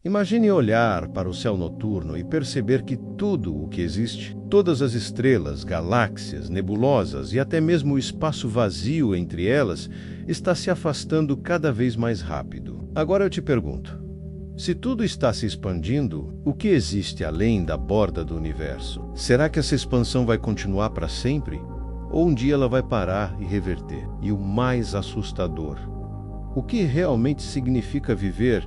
Imagine olhar para o céu noturno e perceber que tudo o que existe, todas as estrelas, galáxias, nebulosas e até mesmo o espaço vazio entre elas, está se afastando cada vez mais rápido. Agora eu te pergunto, se tudo está se expandindo, o que existe além da borda do universo? Será que essa expansão vai continuar para sempre? Ou um dia ela vai parar e reverter? E o mais assustador, o que realmente significa viver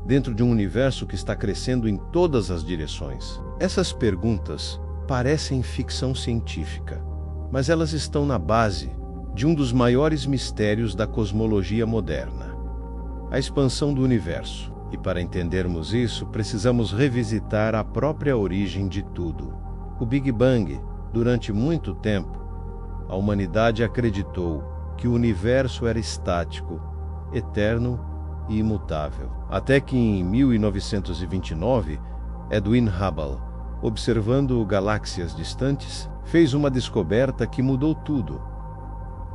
dentro de um universo que está crescendo em todas as direções? Essas perguntas parecem ficção científica, mas elas estão na base de um dos maiores mistérios da cosmologia moderna, a expansão do universo. E para entendermos isso, precisamos revisitar a própria origem de tudo. O Big Bang. Durante muito tempo, a humanidade acreditou que o universo era estático, eterno e imutável. Até que em 1929, Edwin Hubble, observando galáxias distantes, fez uma descoberta que mudou tudo.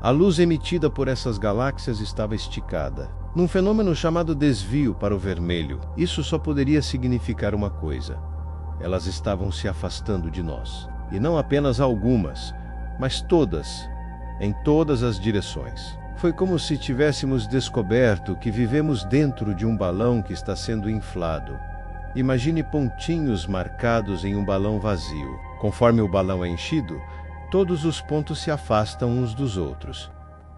A luz emitida por essas galáxias estava esticada, num fenômeno chamado desvio para o vermelho. Isso só poderia significar uma coisa: elas estavam se afastando de nós. E não apenas algumas, mas todas, em todas as direções. Foi como se tivéssemos descoberto que vivemos dentro de um balão que está sendo inflado. Imagine pontinhos marcados em um balão vazio. Conforme o balão é enchido, todos os pontos se afastam uns dos outros,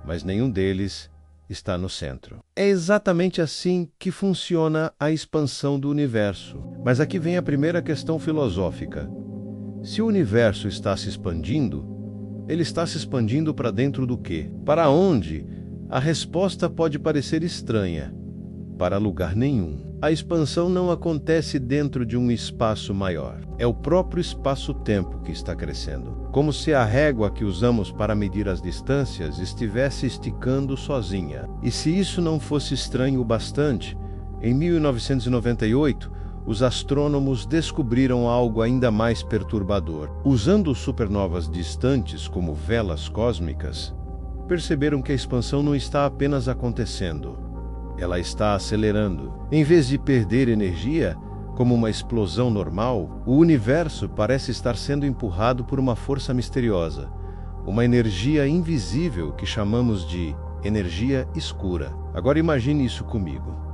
mas nenhum deles está no centro. É exatamente assim que funciona a expansão do universo. Mas aqui vem a primeira questão filosófica. Se o universo está se expandindo, ele está se expandindo para dentro do quê? Para onde? A resposta pode parecer estranha. Para lugar nenhum. A expansão não acontece dentro de um espaço maior. É o próprio espaço-tempo que está crescendo. Como se a régua que usamos para medir as distâncias estivesse esticando sozinha. E se isso não fosse estranho o bastante, em 1998, os astrônomos descobriram algo ainda mais perturbador. Usando supernovas distantes como velas cósmicas, perceberam que a expansão não está apenas acontecendo. Ela está acelerando. Em vez de perder energia, como uma explosão normal, o universo parece estar sendo empurrado por uma força misteriosa, uma energia invisível que chamamos de energia escura. Agora imagine isso comigo.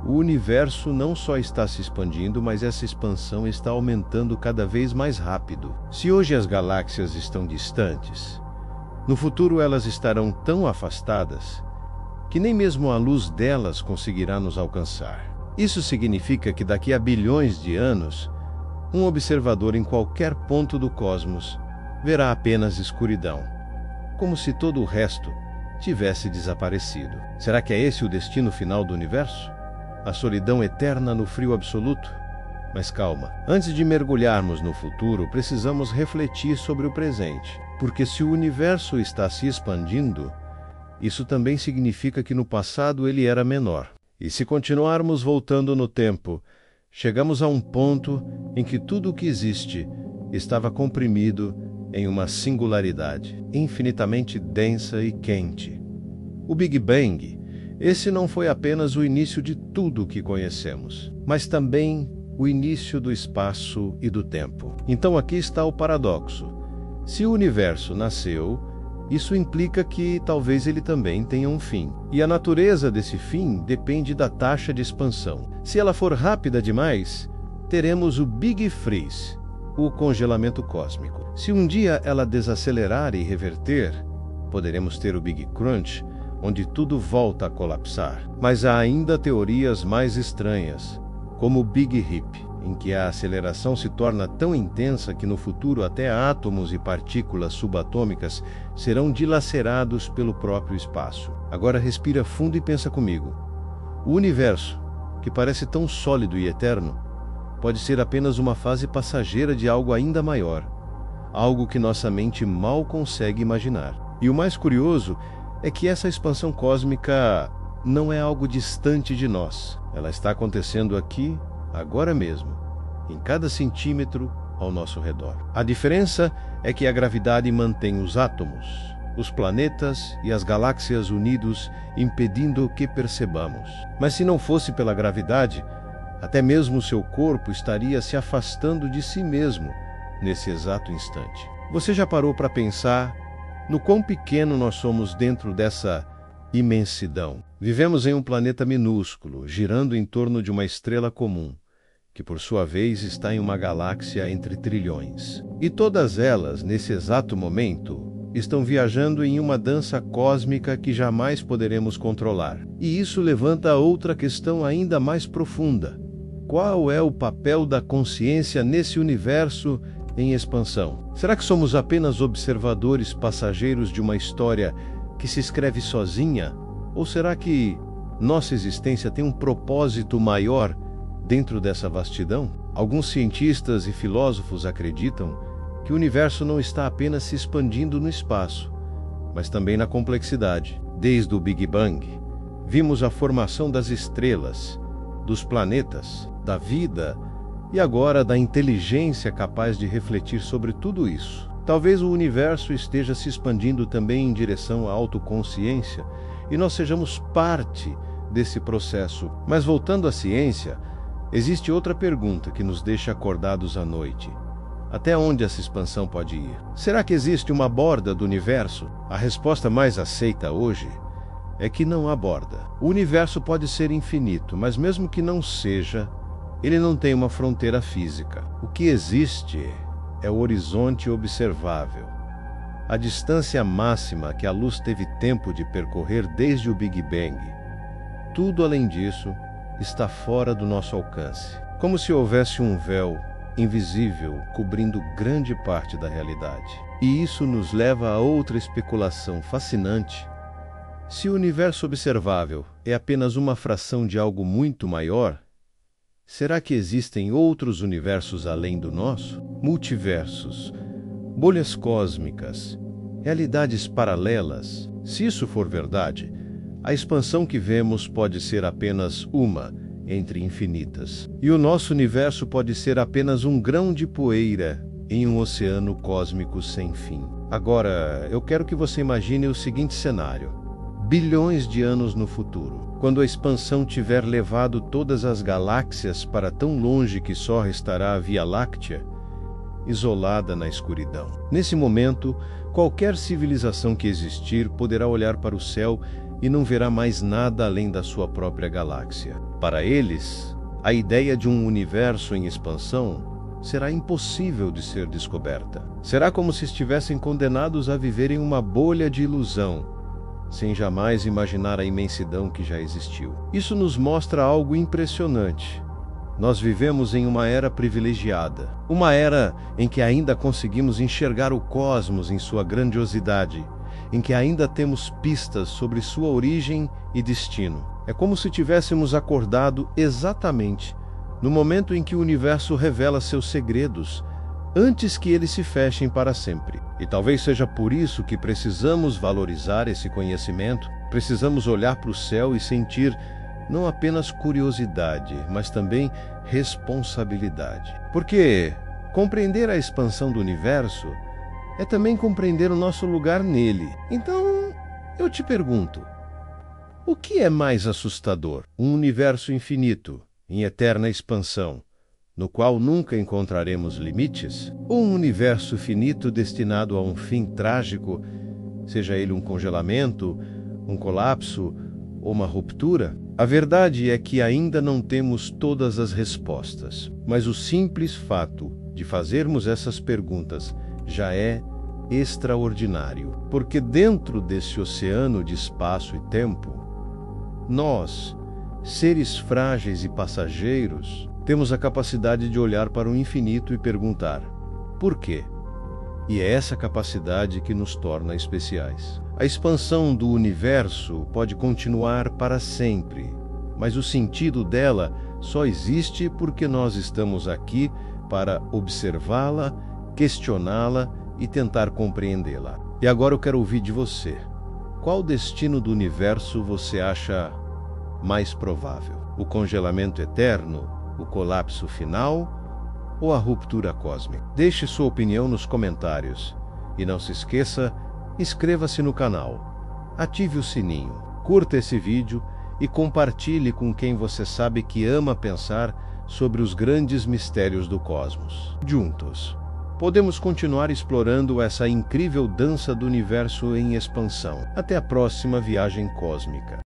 O universo não só está se expandindo, mas essa expansão está aumentando cada vez mais rápido. Se hoje as galáxias estão distantes, no futuro elas estarão tão afastadas que nem mesmo a luz delas conseguirá nos alcançar. Isso significa que daqui a bilhões de anos, um observador em qualquer ponto do cosmos verá apenas escuridão, como se todo o resto tivesse desaparecido. Será que é esse o destino final do universo? A solidão eterna no frio absoluto? Mas calma, antes de mergulharmos no futuro, precisamos refletir sobre o presente, porque se o universo está se expandindo, isso também significa que no passado ele era menor. E se continuarmos voltando no tempo, chegamos a um ponto em que tudo o que existe estava comprimido em uma singularidade, infinitamente densa e quente. O Big Bang, esse não foi apenas o início de tudo o que conhecemos, mas também o início do espaço e do tempo. Então aqui está o paradoxo. Se o universo nasceu, isso implica que talvez ele também tenha um fim. E a natureza desse fim depende da taxa de expansão. Se ela for rápida demais, teremos o Big Freeze, o congelamento cósmico. Se um dia ela desacelerar e reverter, poderemos ter o Big Crunch, onde tudo volta a colapsar. Mas há ainda teorias mais estranhas, como o Big Rip, em que a aceleração se torna tão intensa que no futuro até átomos e partículas subatômicas serão dilacerados pelo próprio espaço. Agora respira fundo e pensa comigo. O universo, que parece tão sólido e eterno, pode ser apenas uma fase passageira de algo ainda maior, algo que nossa mente mal consegue imaginar. E o mais curioso é que essa expansão cósmica não é algo distante de nós. Ela está acontecendo aqui, agora mesmo, em cada centímetro ao nosso redor. A diferença é que a gravidade mantém os átomos, os planetas e as galáxias unidos, impedindo que percebamos. Mas se não fosse pela gravidade, Até mesmo o seu corpo estaria se afastando de si mesmo nesse exato instante. Você já parou para pensar no quão pequeno nós somos dentro dessa imensidão? Vivemos em um planeta minúsculo, girando em torno de uma estrela comum, que por sua vez está em uma galáxia entre trilhões. E todas elas, nesse exato momento, estão viajando em uma dança cósmica que jamais poderemos controlar. E isso levanta outra questão ainda mais profunda. Qual é o papel da consciência nesse universo em expansão? Será que somos apenas observadores passageiros de uma história que se escreve sozinha? Ou será que nossa existência tem um propósito maior dentro dessa vastidão? Alguns cientistas e filósofos acreditam que o universo não está apenas se expandindo no espaço, mas também na complexidade. Desde o Big Bang, vimos a formação das estrelas, dos planetas, da vida e agora da inteligência capaz de refletir sobre tudo isso. Talvez o universo esteja se expandindo também em direção à autoconsciência e nós sejamos parte desse processo. Mas voltando à ciência, existe outra pergunta que nos deixa acordados à noite. Até onde essa expansão pode ir? Será que existe uma borda do universo? A resposta mais aceita hoje é que não há borda. O universo pode ser infinito, mas mesmo que não seja, ele não tem uma fronteira física. O que existe é o horizonte observável, a distância máxima que a luz teve tempo de percorrer desde o Big Bang. Tudo além disso está fora do nosso alcance, como se houvesse um véu invisível cobrindo grande parte da realidade. E isso nos leva a outra especulação fascinante. Se o universo observável é apenas uma fração de algo muito maior, será que existem outros universos além do nosso? Multiversos, bolhas cósmicas, realidades paralelas? Se isso for verdade, a expansão que vemos pode ser apenas uma entre infinitas. E o nosso universo pode ser apenas um grão de poeira em um oceano cósmico sem fim. Agora, eu quero que você imagine o seguinte cenário. Bilhões de anos no futuro, quando a expansão tiver levado todas as galáxias para tão longe que só restará a Via Láctea, isolada na escuridão. Nesse momento, qualquer civilização que existir poderá olhar para o céu e não verá mais nada além da sua própria galáxia. Para eles, a ideia de um universo em expansão será impossível de ser descoberta. Será como se estivessem condenados a viver em uma bolha de ilusão, sem jamais imaginar a imensidão que já existiu. Isso nos mostra algo impressionante. Nós vivemos em uma era privilegiada, uma era em que ainda conseguimos enxergar o cosmos em sua grandiosidade, em que ainda temos pistas sobre sua origem e destino. É como se tivéssemos acordado exatamente no momento em que o universo revela seus segredos, antes que eles se fechem para sempre. E talvez seja por isso que precisamos valorizar esse conhecimento, precisamos olhar para o céu e sentir não apenas curiosidade, mas também responsabilidade. Porque compreender a expansão do universo é também compreender o nosso lugar nele. Então, eu te pergunto, o que é mais assustador? Um universo infinito, em eterna expansão, no qual nunca encontraremos limites? Ou um universo finito destinado a um fim trágico, seja ele um congelamento, um colapso ou uma ruptura? A verdade é que ainda não temos todas as respostas, mas o simples fato de fazermos essas perguntas já é extraordinário, porque dentro desse oceano de espaço e tempo, nós, seres frágeis e passageiros, temos a capacidade de olhar para o infinito e perguntar: por quê? E é essa capacidade que nos torna especiais. A expansão do universo pode continuar para sempre, mas o sentido dela só existe porque nós estamos aqui para observá-la, questioná-la e tentar compreendê-la. E agora eu quero ouvir de você. Qual destino do universo você acha mais provável? O congelamento eterno? O colapso final ou a ruptura cósmica? Deixe sua opinião nos comentários. E não se esqueça, inscreva-se no canal, ative o sininho, curta esse vídeo e compartilhe com quem você sabe que ama pensar sobre os grandes mistérios do cosmos. Juntos, podemos continuar explorando essa incrível dança do universo em expansão. Até a próxima viagem cósmica.